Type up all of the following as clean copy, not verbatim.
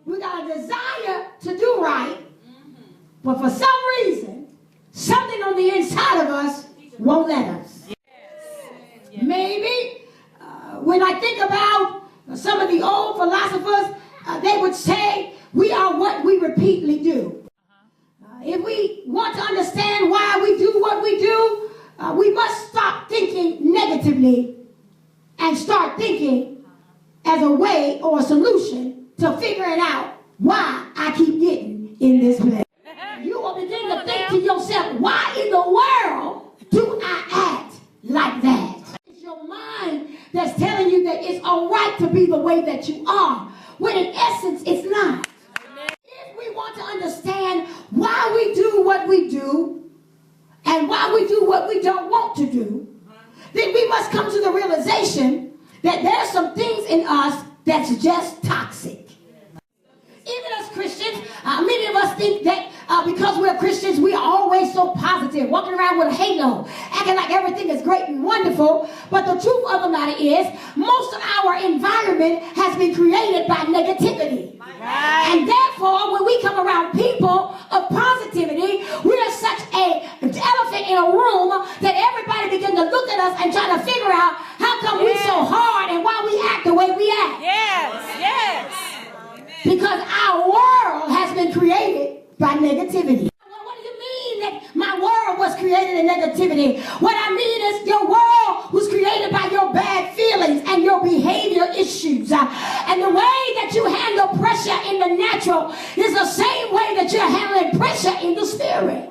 We got a desire to do right, but for some reason, something on the inside of us won't let us. Maybe when I think about some of the old philosophers, they would say we are what we repeatedly do. If we want to understand why we do what we do, we must stop thinking negatively and start thinking as a way or a solution to figuring out why I keep getting in this place. You will begin to think to yourself, why in the world do I act like that? It's your mind that's telling you that it's all right to be the way that you are, when in essence it's not. If we want to understand why we do what we do and why we do what we don't want to do, then we must come to the realization that there's some things in us that's just toxic. Even as Christians, many of us think that because we're Christians, we are always so positive, walking around with a halo, acting like everything is great and wonderful. But the truth of the matter is, most of our environment has been created by negativity. Right. And therefore, when we come around people of positivity, we are such an elephant in a room that everybody begins to look at us and try to figure out how come we're so hard and why we act the way we act. Yes. Because our world has been created by negativity. Well, what do you mean that my world was created in negativity? What I mean is your world was created by your bad feelings and your behavior issues. And the way that you handle pressure in the natural is the same way that you're handling pressure in the spirit.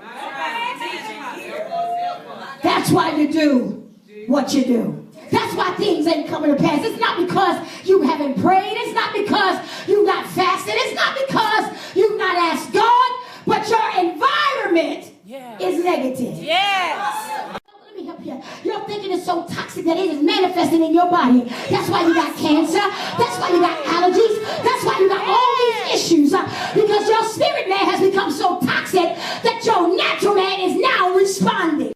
That's why you do what you do. That's why things ain't coming to pass. It's not because you haven't prayed. It's not because you've not fasted. It's not because you've not asked God. But your environment is negative. Yes. Let me help you. Your thinking is so toxic that it is manifesting in your body. That's why you got cancer. That's why you got allergies. That's why you got all these issues. Because your spirit man has become so toxic that your natural man is now responding.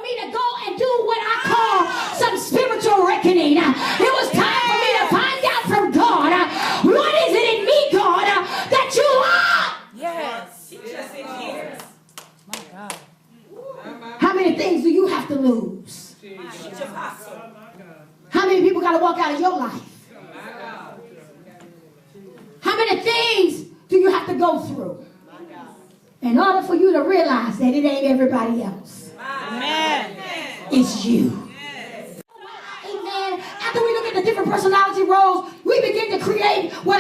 To go and do what I call some spiritual reckoning. It was time for me to find out from God, what is it in me, God, that you are? Yes. My God. How many things do you have to lose? How many people got to walk out of your life? How many things do you have to go through in order for you to realize that it ain't everybody else? Amen. It's you. Yes. Amen. After we look at the different personality roles, we begin to create what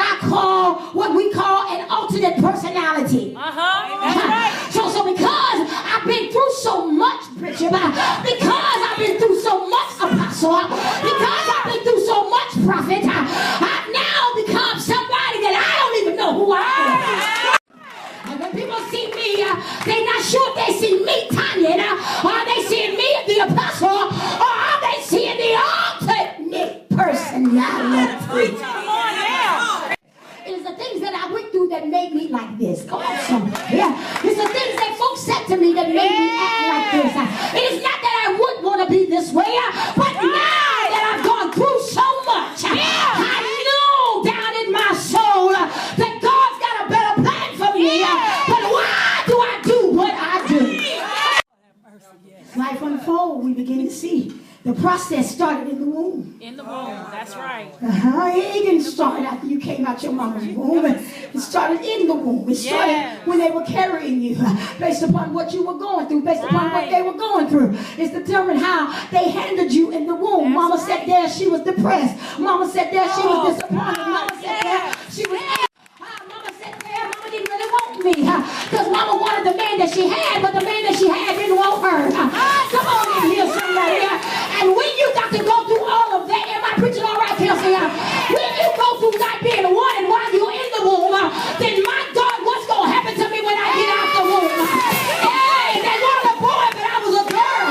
we call an alternate personality. That's right. So because I've been through so much, Bishop, because I've been through so much, Apostle, because I've been through so much, Prophet, I've now become somebody that I don't even know who I am. And when people see me, they're not sure if they see me, Tonyan, or are they seeing me, the apostle, or are they seeing the alternate personality? Come on now. It is the things that I went through that made me like this. Come on, somebody. It's the things that folks said to me that made me act like this. It is not that I wouldn't want to be this way, but now that I've gone through so much, I know down in my soul that God's got a better plan for me. But why do I do what I do? Life unfolds, we begin to see the process started in the womb. In the womb, that's right. It didn't start after you came out your mama's womb. It started in the womb. It started when they were carrying you, based upon what you were going through, based upon what they were going through. It's determined how they handled you in the womb. Mama sat there, she was depressed. Mama sat there, she was disappointed. Mama sat there, she was Mama sat there, Mama didn't really want me. Because Mama wanted the man that she had, but the man that she had didn't want her. Come on in here, somebody. And when you got to go through all of that, am I preaching all right, Kelsey? When you go through not being wanted while you're in the womb, then my God, what's going to happen to me when I get out the womb? Hey, they wanted a boy, but I was a girl.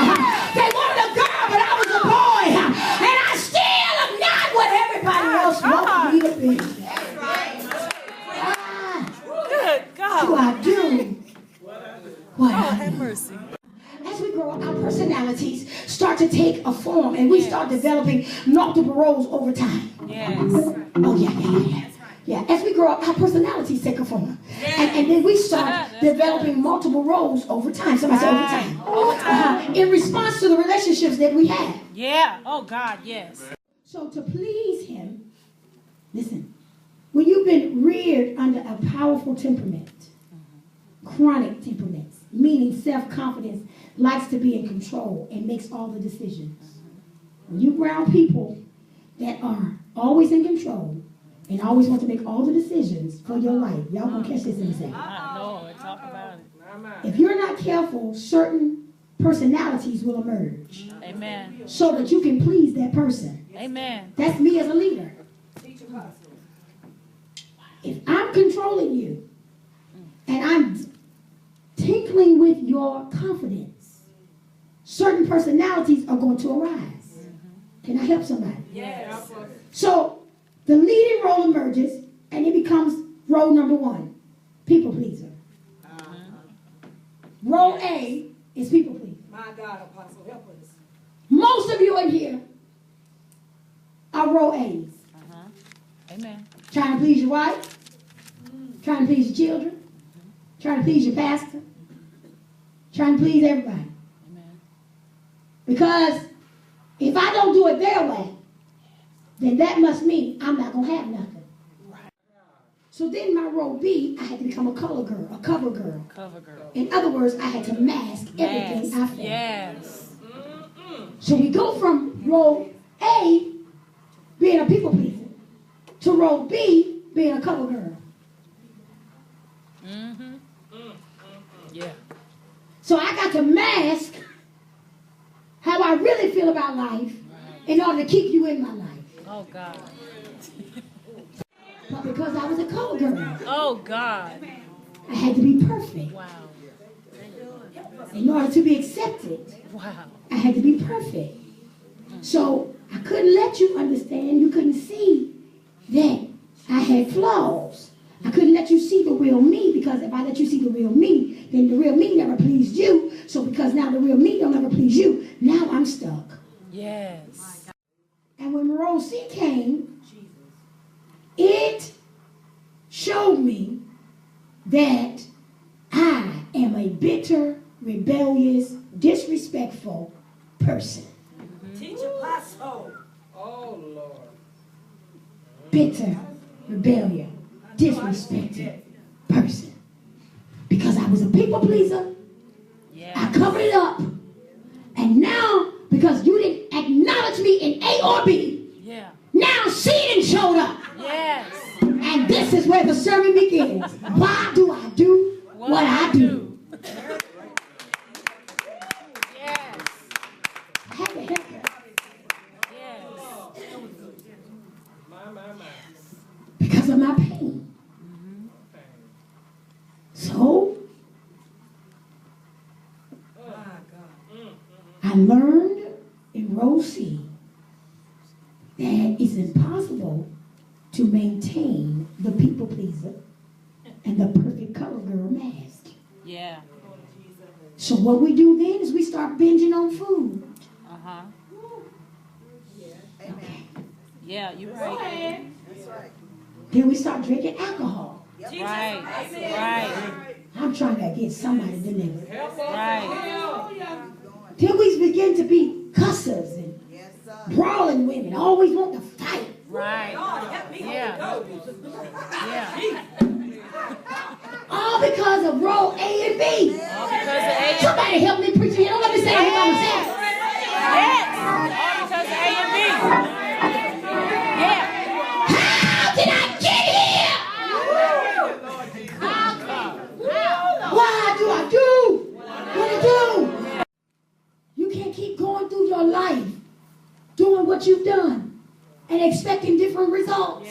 They wanted a girl, but I was a boy. And I still am not what everybody else wants me to be. Good God. Do I do what I do? Mercy. As we grow up, our personalities start to take a form, and we start developing multiple roles over time. Yes. Oh, yeah. Yeah, as we grow up, our personalities take a form. And then we start developing multiple roles over time. Somebody say over time. Over time. In response to the relationships that we have. Yeah. Oh, God, yes. So to please him, listen, when you've been reared under a powerful temperament, chronic temperaments, meaning self-confidence, likes to be in control and makes all the decisions. When you're around people that are always in control and always want to make all the decisions for your life, y'all gonna catch this in a second. Lord, talk about it. If you're not careful, certain personalities will emerge. Amen. So that you can please that person. Amen. That's me as a leader. If I'm controlling you and I'm tinkling with your confidence, certain personalities are going to arise. Can I help somebody? Yes. So the leading role emerges and it becomes role number one, people pleaser. Role A is people pleaser. My God, Apostle, help us. Most of you in here are role A's. Amen. Trying to please your wife, trying to please your children, trying to please your pastor, trying to please everybody. Amen. Because if I don't do it their way, then that must mean I'm not going to have nothing. So then my role B, I had to become a color girl, a cover girl. Cover girl. In other words, I had to mask everything I felt. Yes. So we go from role A, being a people pleaser, to role B, being a cover girl. Yeah. So I got to mask how I really feel about life in order to keep you in my life. Oh, God. But because I was a cover girl, Oh, God. I had to be perfect. Wow. In order to be accepted, Wow. I had to be perfect. So I couldn't let you understand. You couldn't see that I had flaws. I couldn't let you see the real me, because if I let you see the real me, then the real me never pleased you. So because now the real me don't ever please you, now I'm stuck. Yes. And when role C came, it showed me that I am a bitter, rebellious, disrespectful person. Teach Apostle. Oh, Lord. Bitter, rebellious, disrespected person. Because I was a people pleaser, I covered it up. And now, because you didn't acknowledge me in A or B, now C done showed up. Yes. And this is where the sermon begins. Why do I do what I do? Yes. I had to help her. Yes. Because of my pain. So, I learned in role C that it's impossible to maintain the people pleaser and the perfect cover girl mask. Yeah. So what we do then is we start binging on food. Uh-huh. Okay. Yeah, you're right. Then we start drinking alcohol. Right. Right. I'm trying to get somebody delivered. Right. Then we begin to be cussers and brawling women, always want to fight. Right. Yeah. Yeah. All because of role A and B. All because of A and B. Somebody help me preach here. Don't let me say it by myself. Yes. All because of A and B. Yeah. How did I get here? Why do I do what I do? You can't keep going through your life doing what you've done and expecting different results.